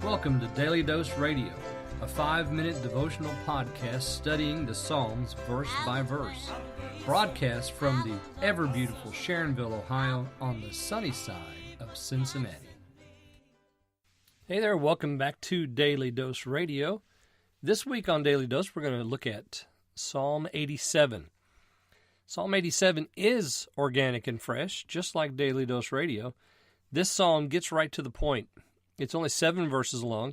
Welcome to Daily Dose Radio, a 5-minute devotional podcast studying the Psalms verse by verse. Broadcast from the ever-beautiful Sharonville, Ohio, on the sunny side of Cincinnati. Hey there, welcome back to Daily Dose Radio. This week on Daily Dose, we're going to look at Psalm 87. Psalm 87 is organic and fresh, just like Daily Dose Radio. This psalm gets right to the point. It's only 7 verses long,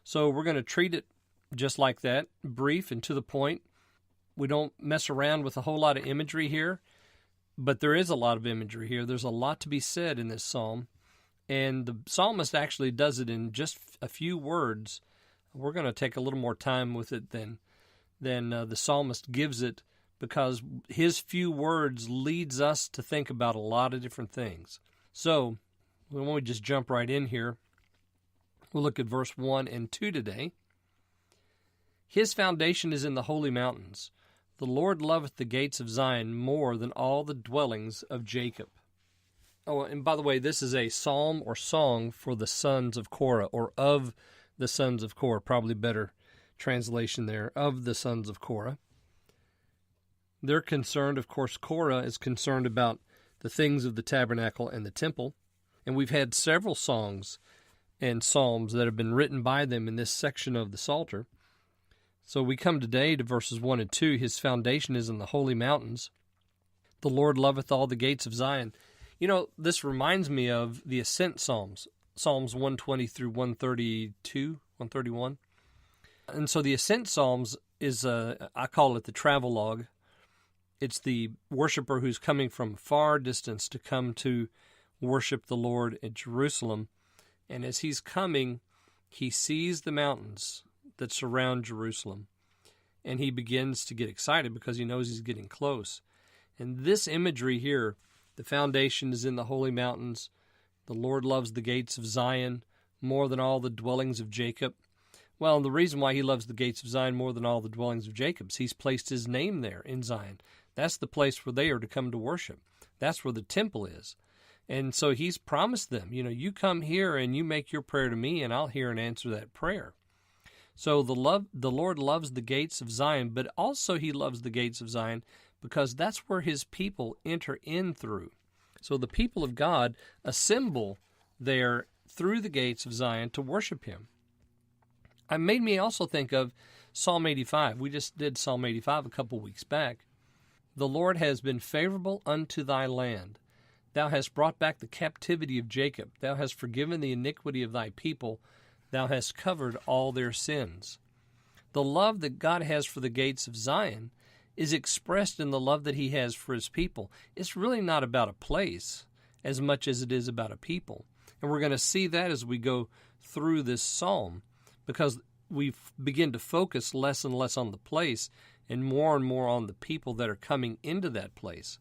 so we're going to treat it just like that, brief and to the point. We don't mess around with a whole lot of imagery here, but there is a lot of imagery here. There's a lot to be said in this psalm, and the psalmist actually does it in just a few words. We're going to take a little more time with it than the psalmist gives it, because his few words leads us to think about a lot of different things. So, when we just jump right in here, we'll look at verse 1 and 2 today. His foundation is in the holy mountains. The Lord loveth the gates of Zion more than all the dwellings of Jacob. Oh, and by the way, this is a psalm or song for the sons of Korah, or of the sons of Korah, probably better translation there, of the sons of Korah. They're concerned, of course, Korah is concerned about the things of the tabernacle and the temple, and we've had several songs and psalms that have been written by them in this section of the Psalter. So we come today to verses 1 and 2. His foundation is in the holy mountains. The Lord loveth all the gates of Zion. You know, this reminds me of the Ascent Psalms, Psalms 120 through 132, 131. And so the Ascent Psalms is, I call it the travelogue. It's the worshiper who's coming from far distance to come to worship the Lord at Jerusalem. And as he's coming, he sees the mountains that surround Jerusalem. And he begins to get excited because he knows he's getting close. And this imagery here, the foundation is in the holy mountains. The Lord loves the gates of Zion more than all the dwellings of Jacob. Well, the reason why he loves the gates of Zion more than all the dwellings of Jacob is he's placed his name there in Zion. That's the place where they are to come to worship. That's where the temple is. And so he's promised them, you come here and you make your prayer to me, and I'll hear and answer that prayer. So the Lord loves the gates of Zion, but also he loves the gates of Zion because that's where his people enter in through. So the people of God assemble there through the gates of Zion to worship him. It made me also think of Psalm 85. We just did Psalm 85 a couple weeks back. The Lord has been favorable unto thy land. Thou hast brought back the captivity of Jacob. Thou hast forgiven the iniquity of thy people. Thou hast covered all their sins. The love that God has for the gates of Zion is expressed in the love that he has for his people. It's really not about a place as much as it is about a people. And we're going to see that as we go through this psalm, because we begin to focus less and less on the place and more on the people that are coming into that place.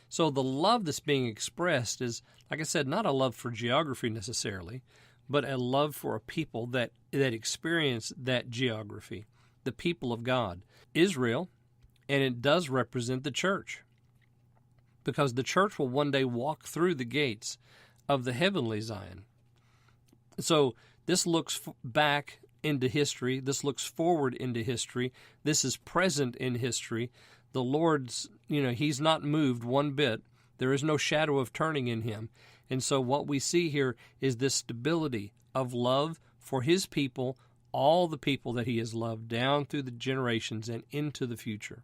So the love that's being expressed is, like I said, not a love for geography necessarily, but a love for a people that experience that geography, the people of God, Israel, and it does represent the church, because the church will one day walk through the gates of the heavenly Zion. So this looks back into history. This looks forward into history. This is present in history. The Lord's, he's not moved one bit. There is no shadow of turning in him. And so what we see here is this stability of love for his people, all the people that he has loved down through the generations and into the future.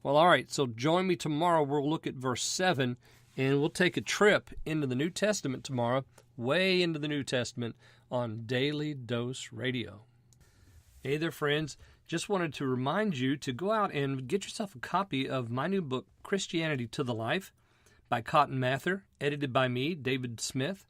Well, all right, so join me tomorrow. We'll look at verse 7, and we'll take a trip into the New Testament tomorrow, way into the New Testament on Daily Dose Radio. Hey there, friends. Just wanted to remind you to go out and get yourself a copy of my new book, Christianity to the Life, by Cotton Mather, edited by me, David Smith.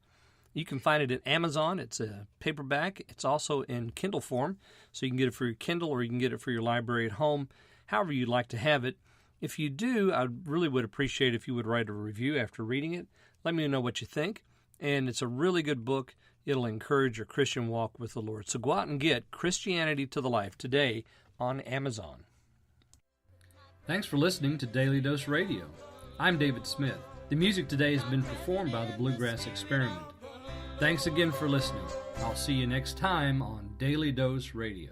You can find it at Amazon. It's a paperback. It's also in Kindle form, so you can get it for your Kindle or you can get it for your library at home, however you'd like to have it. If you do, I really would appreciate if you would write a review after reading it. Let me know what you think. And it's a really good book. It'll encourage your Christian walk with the Lord. So go out and get Christianity to the Life today on Amazon. Thanks for listening to Daily Dose Radio. I'm David Smith. The music today has been performed by the Bluegrass Experiment. Thanks again for listening. I'll see you next time on Daily Dose Radio.